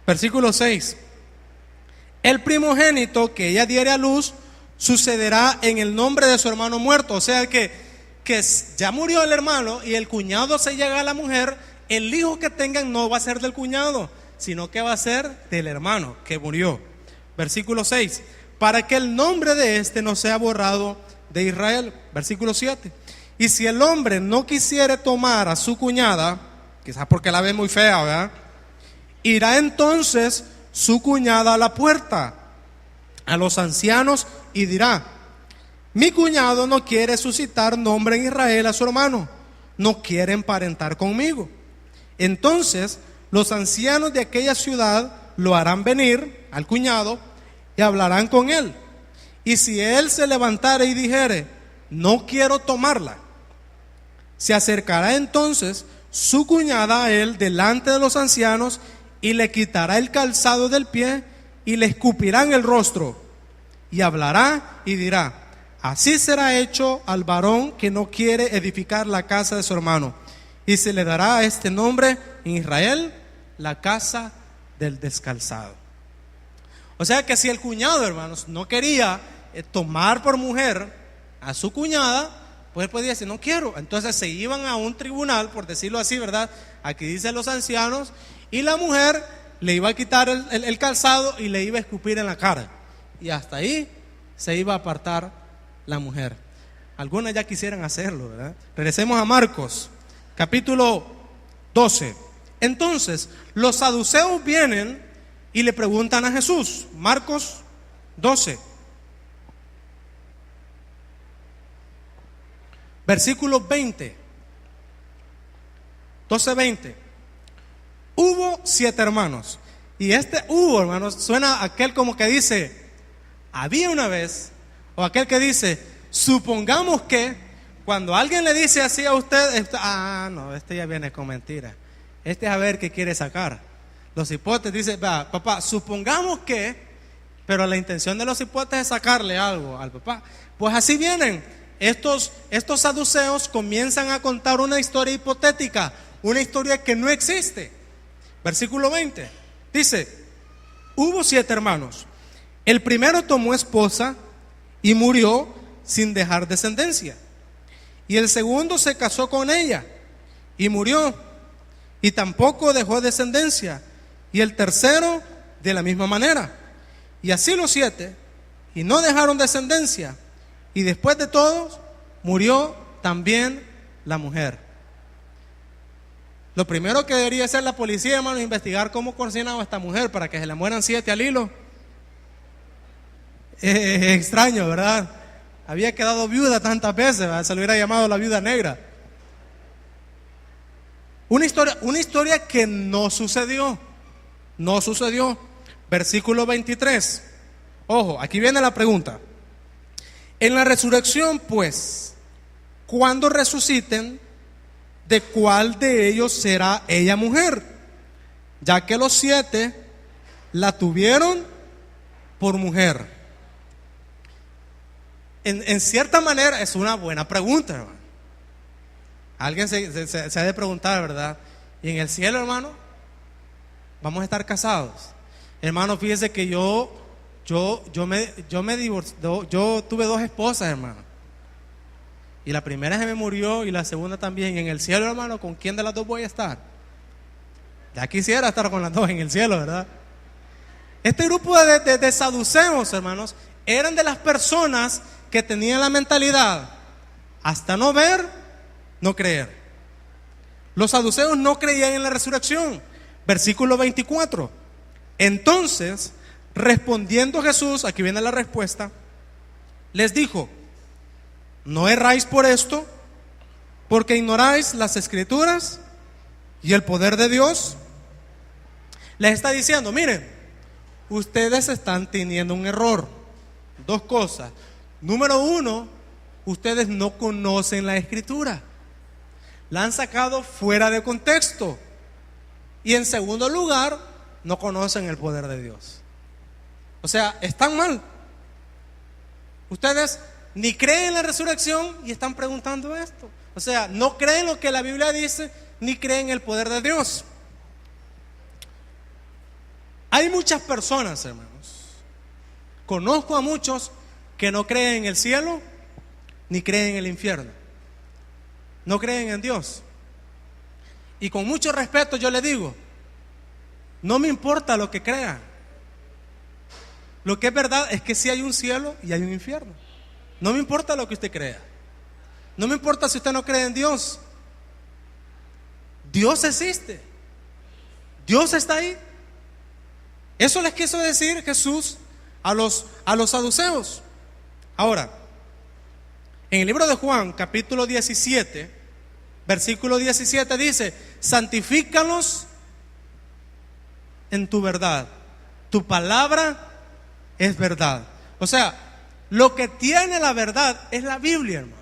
Versículo 6. El primogénito que ella diere a luz sucederá en el nombre de su hermano muerto. O sea que ya murió el hermano y el cuñado se llega a la mujer, el hijo que tengan no va a ser del cuñado, sino que va a ser del hermano que murió. Versículo 6. Para que el nombre de éste no sea borrado de Israel. Versículo 7. Y si el hombre no quisiere tomar a su cuñada, quizás porque la ve muy fea, ¿verdad? Irá entonces su cuñada a la puerta, a los ancianos, y dirá: mi cuñado no quiere suscitar nombre en Israel a su hermano, no quiere emparentar conmigo. Entonces los ancianos de aquella ciudad lo harán venir al cuñado y hablarán con él. Y si él se levantare y dijere: no quiero tomarla, se acercará entonces su cuñada a él delante de los ancianos y le quitará el calzado del pie y le escupirán el rostro. Y hablará y dirá: así será hecho al varón que no quiere edificar la casa de su hermano. Y se le dará a este nombre en Israel: la casa del descalzado. O sea que si el cuñado, hermanos, no quería tomar por mujer a su cuñada, pues él podía decir: no quiero. Entonces se iban a un tribunal, por decirlo así, ¿verdad? Aquí dicen los ancianos, y la mujer le iba a quitar el calzado y le iba a escupir en la cara. Y hasta ahí se iba a apartar la mujer. Algunas ya quisieran hacerlo, ¿verdad? Regresemos a Marcos, capítulo 12. Entonces, los saduceos vienen y le preguntan a Jesús. Marcos 12. Versículo 20. 12:20. Hubo 7 hermanos. Y hubo, hermanos, suena a aquel como que dice: había una vez. O aquel que dice: supongamos que. Cuando alguien le dice así a usted, no, ya viene con mentira. Es a ver qué quiere sacar. Los hipotes dicen: papá, supongamos que. Pero la intención de los hipotes es sacarle algo al papá. Pues así vienen. Estos saduceos comienzan a contar una historia hipotética, una historia que no existe. Versículo 20 dice: hubo 7 hermanos. El primero tomó esposa y murió sin dejar descendencia. Y el segundo se casó con ella y murió y tampoco dejó descendencia. Y el tercero de la misma manera. Y así los 7, y no dejaron descendencia. Y después de todos murió también la mujer. Lo primero que debería hacer la policía, hermano, es investigar cómo cocinaba a esta mujer para que se le mueran 7 al hilo. Es extraño, ¿verdad? Había quedado viuda tantas veces, ¿verdad? Se le hubiera llamado la viuda negra. Una historia que no sucedió. No sucedió. Versículo 23. Ojo, aquí viene la pregunta. En la resurrección, pues, cuando resuciten, ¿de cuál de ellos será ella mujer? Ya que los 7 la tuvieron por mujer. En cierta manera es una buena pregunta, hermano. Alguien se ha de preguntar, ¿verdad? Y en el cielo, hermano, vamos a estar casados. Hermano, fíjese que yo me divorcié, yo tuve 2 esposas, hermano. Y la primera se me murió y la segunda también. En el cielo, hermano, ¿con quién de las 2 voy a estar? Ya quisiera estar con las 2 en el cielo, ¿verdad? Este grupo de saduceos, hermanos, eran de las personas que tenían la mentalidad, hasta no ver, no creer. Los saduceos no creían en la resurrección. Versículo 24. Entonces, respondiendo Jesús, aquí viene la respuesta, les dijo: no erráis por esto, porque ignoráis las Escrituras y el poder de Dios. Les está diciendo: miren, ustedes están teniendo un error. Dos cosas. Número uno, ustedes no conocen la Escritura. La han sacado fuera de contexto. Y en segundo lugar, no conocen el poder de Dios. O sea, están mal. Ustedes ni creen en la resurrección y están preguntando esto. O sea, no creen lo que la Biblia dice, ni creen en el poder de Dios. Hay muchas personas, hermanos. Conozco a muchos que no creen en el cielo, ni creen en el infierno. No creen en Dios. Y con mucho respeto yo le digo: no me importa lo que crean. Lo que es verdad es que sí hay un cielo y hay un infierno. No me importa lo que usted crea. No me importa si usted no cree en Dios. Dios existe. Dios está ahí. Eso les quiso decir Jesús a los saduceos. Ahora, en el libro de Juan, capítulo 17, versículo 17 dice: santifícalos en tu verdad. Tu palabra es verdad. O sea, lo que tiene la verdad es la Biblia, hermanos.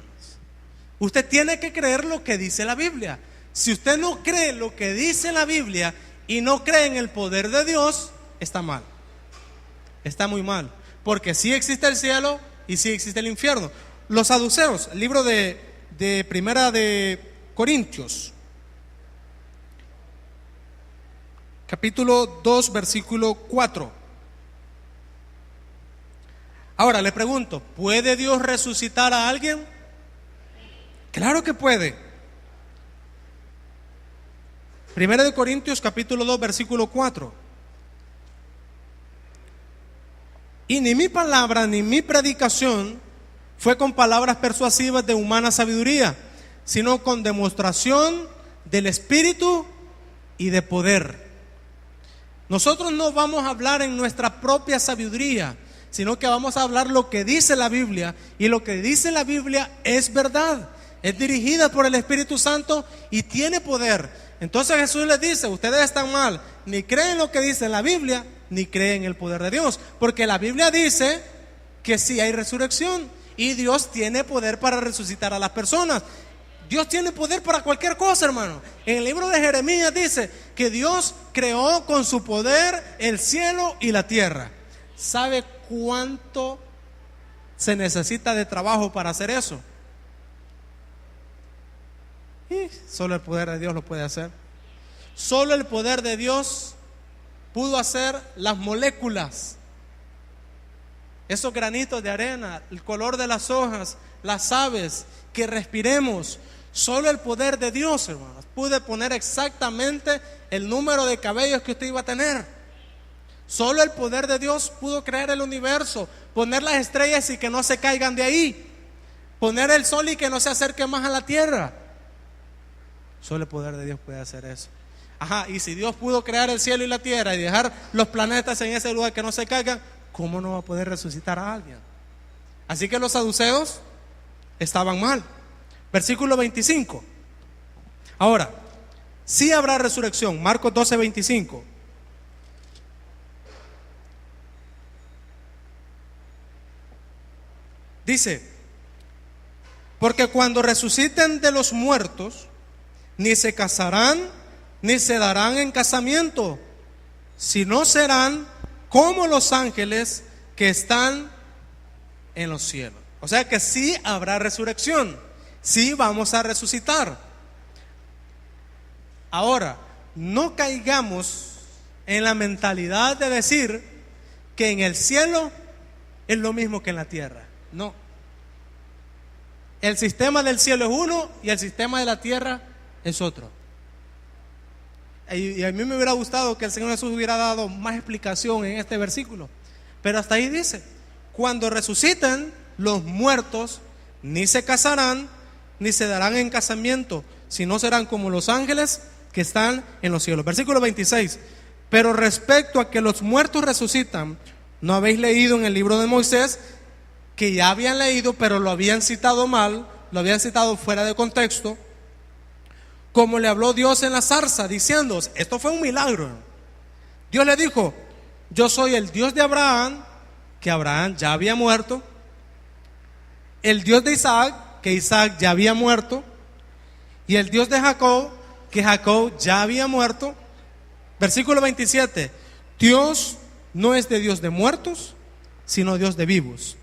Usted tiene que creer lo que dice la Biblia. Si usted no cree lo que dice la Biblia y no cree en el poder de Dios, está mal. Está muy mal. Porque sí existe el cielo y sí existe el infierno. Los saduceos, el libro de Primera de Corintios, capítulo 2, versículo 4. Ahora le pregunto: ¿puede Dios resucitar a alguien? Claro que puede. Primera de Corintios, capítulo 2, versículo 4. Y ni mi palabra ni mi predicación fue con palabras persuasivas de humana sabiduría, sino con demostración del Espíritu y de poder. Nosotros no vamos a hablar en nuestra propia sabiduría, sino que vamos a hablar lo que dice la Biblia. Y lo que dice la Biblia es verdad, es dirigida por el Espíritu Santo y tiene poder. Entonces Jesús les dice: ustedes están mal, ni creen lo que dice la Biblia, ni creen en el poder de Dios. Porque la Biblia dice que sí hay resurrección y Dios tiene poder para resucitar a las personas. Dios tiene poder para cualquier cosa, hermano. En el libro de Jeremías dice que Dios creó con su poder el cielo y la tierra. ¿Sabe cuánto se necesita de trabajo para hacer eso? Y solo el poder de Dios lo puede hacer. Solo el poder de Dios pudo hacer las moléculas, esos granitos de arena, el color de las hojas, las aves, que respiremos. Solo el poder de Dios, hermanos, pude poner exactamente el número de cabellos que usted iba a tener. Solo el poder de Dios pudo crear el universo, poner las estrellas y que no se caigan de ahí, poner el sol y que no se acerque más a la tierra. Solo el poder de Dios puede hacer eso. Ajá, y si Dios pudo crear el cielo y la tierra y dejar los planetas en ese lugar que no se caigan, ¿cómo no va a poder resucitar a alguien? Así que los saduceos estaban mal. Versículo 25. Ahora, sí habrá resurrección. Marcos 12, 25. Dice: porque cuando resuciten de los muertos, ni se casarán, ni se darán en casamiento, sino serán como los ángeles que están en los cielos. O sea que sí habrá resurrección, sí vamos a resucitar. Ahora, no caigamos en la mentalidad de decir que en el cielo es lo mismo que en la tierra. No. El sistema del cielo es uno y el sistema de la tierra es otro. Y a mí me hubiera gustado que el Señor Jesús hubiera dado más explicación en este versículo, pero hasta ahí dice: cuando resuciten los muertos ni se casarán, ni se darán en casamiento, sino serán como los ángeles que están en los cielos. Versículo 26. Pero respecto a que los muertos resucitan, ¿no habéis leído en el libro de Moisés? Que ya habían leído, pero lo habían citado mal, lo habían citado fuera de contexto, como le habló Dios en la zarza, diciendo, esto fue un milagro. Dios le dijo, yo soy el Dios de Abraham, que Abraham ya había muerto, el Dios de Isaac, que Isaac ya había muerto, y el Dios de Jacob, que Jacob ya había muerto. Versículo 27, Dios no es de Dios de muertos, sino Dios de vivos.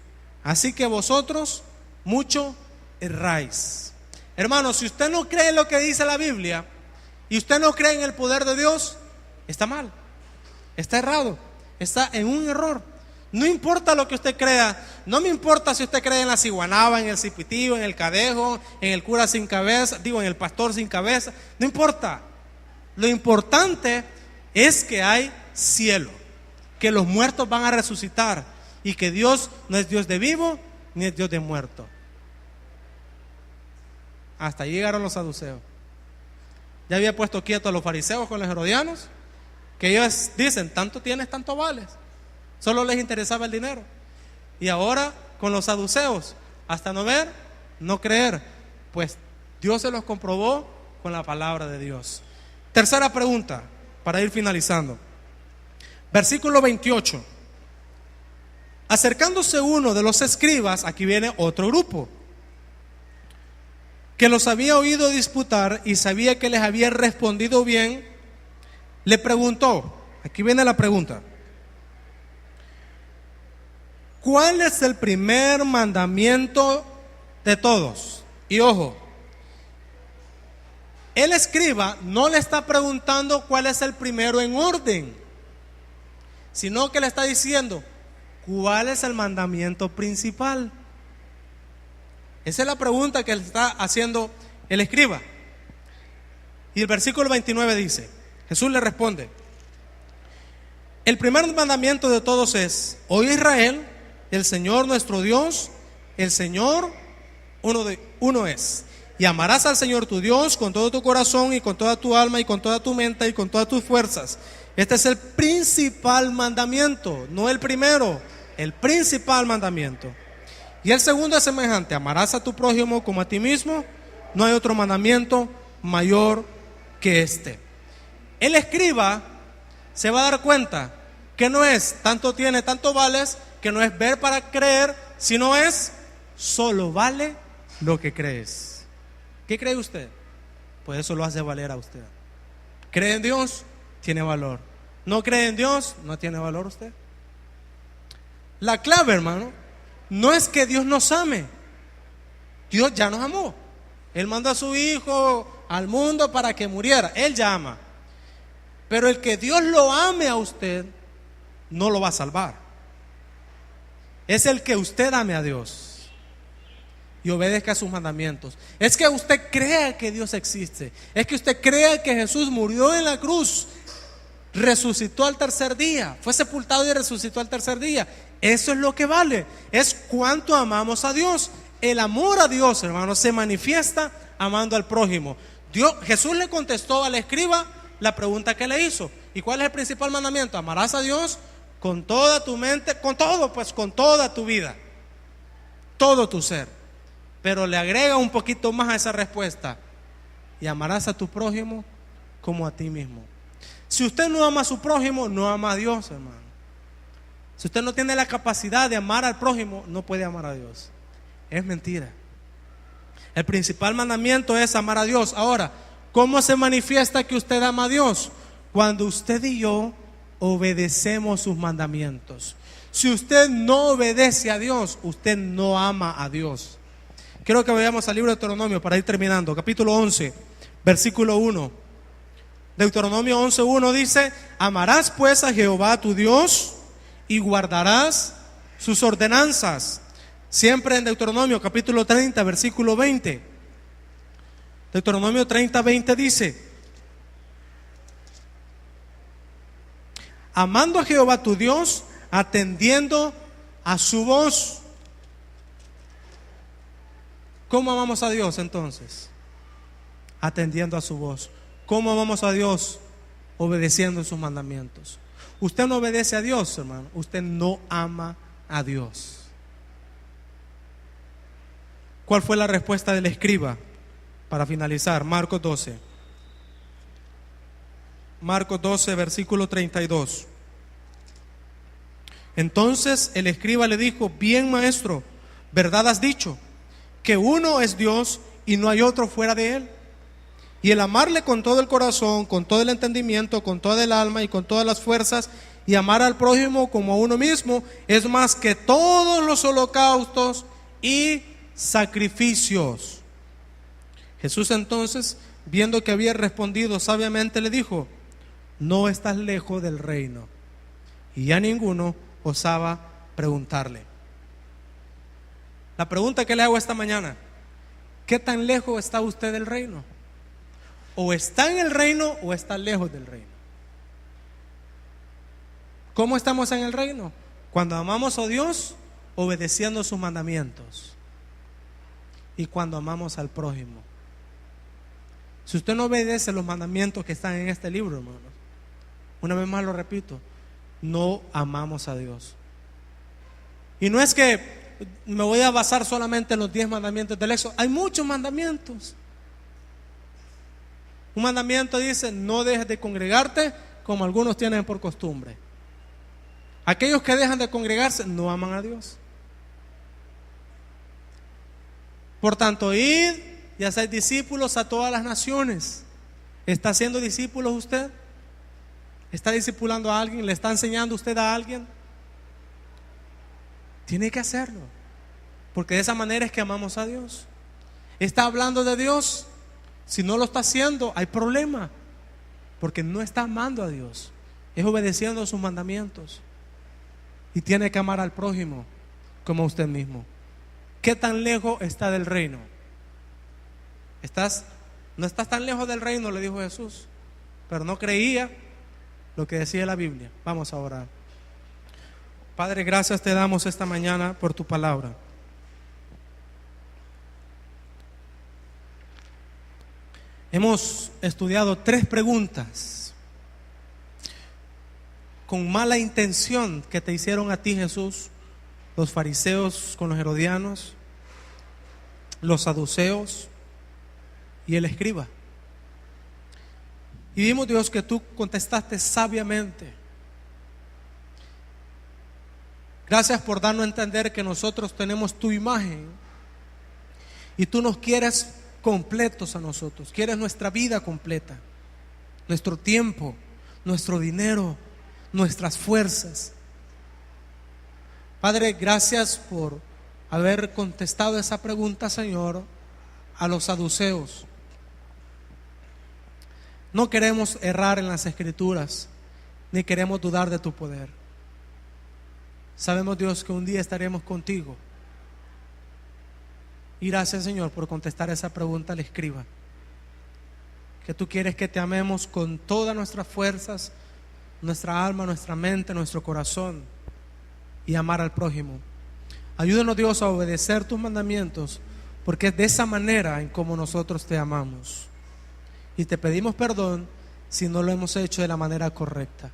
Así que vosotros mucho erráis. Hermano, si usted no cree en lo que dice la Biblia y usted no cree en el poder de Dios, está mal, está errado, está en un error. No importa lo que usted crea, no me importa si usted cree en la ciguanaba, en el cipitío, en el cadejo, en el cura sin cabeza, en el pastor sin cabeza, no importa. Lo importante es que hay cielo, que los muertos van a resucitar y que Dios no es Dios de vivo ni es Dios de muerto. Hasta ahí llegaron los saduceos. Ya había puesto quieto a los fariseos con los herodianos, que ellos dicen, tanto tienes, tanto vales. Solo les interesaba el dinero. Y ahora con los saduceos, hasta no ver, no creer. Pues Dios se los comprobó con la palabra de Dios. Tercera pregunta, para ir finalizando. Versículo 28. Acercándose uno de los escribas, aquí viene otro grupo, que los había oído disputar y sabía que les había respondido bien, le preguntó, aquí viene la pregunta, ¿cuál es el primer mandamiento de todos? Y ojo, el escriba no le está preguntando cuál es el primero en orden, sino que le está diciendo, ¿cuál es el mandamiento principal? Esa es la pregunta que le está haciendo el escriba. Y el versículo 29 dice, Jesús le responde, el primer mandamiento de todos es, oye Israel, el Señor nuestro Dios, el Señor uno es. Y amarás al Señor tu Dios con todo tu corazón y con toda tu alma y con toda tu mente y con todas tus fuerzas. Este es el principal mandamiento, no el primero, el principal mandamiento. Y el segundo es semejante, amarás a tu prójimo como a ti mismo. No hay otro mandamiento mayor que este. El escriba se va a dar cuenta que no es tanto tiene, tanto vales, que no es ver para creer, sino es solo vale lo que crees. ¿Qué cree usted? Pues eso lo hace valer a usted. ¿Cree en Dios? Tiene valor. ¿No cree en Dios? No tiene valor usted. La clave, hermano, no es que Dios nos ame. Dios ya nos amó. Él mandó a su Hijo al mundo para que muriera. Él ya ama. Pero el que Dios lo ame a usted no lo va a salvar. Es el que usted ame a Dios y obedezca sus mandamientos. Es que usted crea que Dios existe. Es que usted crea que Jesús murió en la cruz, resucitó al tercer día, fue sepultado y resucitó al tercer día. Eso es lo que vale. Es cuánto amamos a Dios. El amor a Dios, hermano, se manifiesta amando al prójimo. Jesús le contestó al escriba la pregunta que le hizo. ¿Y cuál es el principal mandamiento? Amarás a Dios con toda tu mente, con todo, pues con toda tu vida, todo tu ser. Pero le agrega un poquito más a esa respuesta: y amarás a tu prójimo como a ti mismo. Si usted no ama a su prójimo, no ama a Dios, hermano. Si usted no tiene la capacidad de amar al prójimo, no puede amar a Dios. Es mentira. El principal mandamiento es amar a Dios. Ahora, ¿cómo se manifiesta que usted ama a Dios? Cuando usted y yo obedecemos sus mandamientos. Si usted no obedece a Dios, usted no ama a Dios. Quiero que vayamos al libro de Deuteronomio para ir terminando. Capítulo 11, versículo 1. Deuteronomio 11:1 dice: amarás pues a Jehová tu Dios y guardarás sus ordenanzas. Siempre en Deuteronomio capítulo 30, versículo 20. Deuteronomio 30, 20 dice: amando a Jehová tu Dios, atendiendo a su voz. ¿Cómo amamos a Dios entonces? Atendiendo a su voz. ¿Cómo amamos a Dios? Obedeciendo sus mandamientos. Usted no obedece a Dios, hermano. Usted no ama a Dios. ¿Cuál fue la respuesta del escriba? Para finalizar, Marcos 12. Marcos 12, versículo 32. Entonces el escriba le dijo: bien, maestro, verdad has dicho, que uno es Dios y no hay otro fuera de él. Y el amarle con todo el corazón, con todo el entendimiento, con toda el alma y con todas las fuerzas, y amar al prójimo como a uno mismo, es más que todos los holocaustos y sacrificios. Jesús entonces, viendo que había respondido sabiamente, le dijo: no estás lejos del reino. Y ya ninguno osaba preguntarle. La pregunta que le hago esta mañana: ¿qué tan lejos está usted del reino? ¿O está en el reino o está lejos del reino? ¿Cómo estamos en el reino? Cuando amamos a Dios, obedeciendo sus mandamientos, y cuando amamos al prójimo. Si usted no obedece los mandamientos que están en este libro, hermanos, una vez más lo repito, no amamos a Dios. Y no es que me voy a basar solamente en los 10 mandamientos del Éxodo. Hay muchos mandamientos. Un mandamiento dice: no dejes de congregarte como algunos tienen por costumbre. Aquellos que dejan de congregarse no aman a Dios. Por tanto, id y haced discípulos a todas las naciones. ¿Está haciendo discípulos usted? ¿Está discipulando a alguien? ¿Le está enseñando usted a alguien? Tiene que hacerlo, porque de esa manera es que amamos a Dios. ¿Está hablando de Dios? Si no lo está haciendo, hay problema, porque no está amando a Dios. Es obedeciendo sus mandamientos. Y tiene que amar al prójimo como a usted mismo. ¿Qué tan lejos está del reino? No estás tan lejos del reino, le dijo Jesús, pero no creía lo que decía la Biblia. Vamos a orar. Padre, gracias te damos esta mañana por tu palabra. Hemos estudiado 3 preguntas con mala intención que te hicieron a ti, Jesús, los fariseos con los herodianos, los saduceos y el escriba. Y vimos, Dios, que tú contestaste sabiamente. Gracias por darnos a entender que nosotros tenemos tu imagen y tú nos quieres completos a nosotros. Quieres nuestra vida completa, nuestro tiempo, nuestro dinero, nuestras fuerzas. Padre, gracias por haber contestado esa pregunta, Señor, a los saduceos. No queremos errar en las Escrituras, ni queremos dudar de tu poder. Sabemos, Dios, que un día estaremos contigo. Y gracias, Señor, por contestar esa pregunta al escriba. Que tú quieres que te amemos con todas nuestras fuerzas, nuestra alma, nuestra mente, nuestro corazón, y amar al prójimo. Ayúdanos, Dios, a obedecer tus mandamientos, porque es de esa manera en como nosotros te amamos. Y te pedimos perdón si no lo hemos hecho de la manera correcta.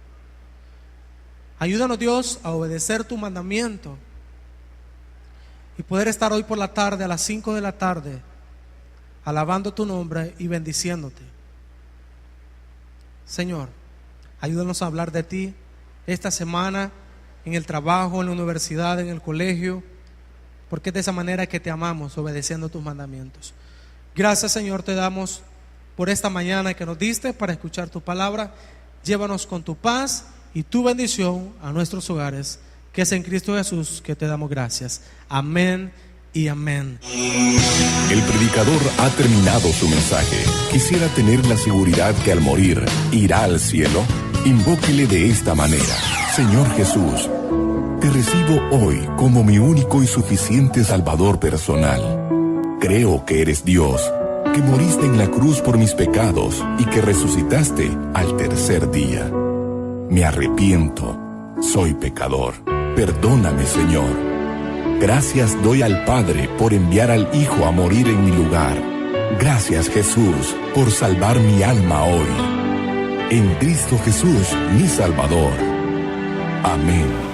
Ayúdanos, Dios, a obedecer tu mandamiento y poder estar hoy por la tarde, a las 5 de la tarde, alabando tu nombre y bendiciéndote. Señor, ayúdanos a hablar de ti esta semana, en el trabajo, en la universidad, en el colegio, porque es de esa manera que te amamos, obedeciendo tus mandamientos. Gracias, Señor, te damos por esta mañana que nos diste para escuchar tu palabra. Llévanos con tu paz y tu bendición a nuestros hogares, que es en Cristo Jesús que te damos gracias. Amén y amén. El predicador ha terminado su mensaje. Quisiera tener la seguridad que al morir irá al cielo. Invóquele de esta manera: Señor Jesús, te recibo hoy como mi único y suficiente Salvador personal. Creo que eres Dios, que moriste en la cruz por mis pecados y que resucitaste al tercer día. Me arrepiento, soy pecador. Perdóname, Señor. Gracias doy al Padre por enviar al Hijo a morir en mi lugar. Gracias, Jesús, por salvar mi alma hoy. En Cristo Jesús, mi Salvador. Amén.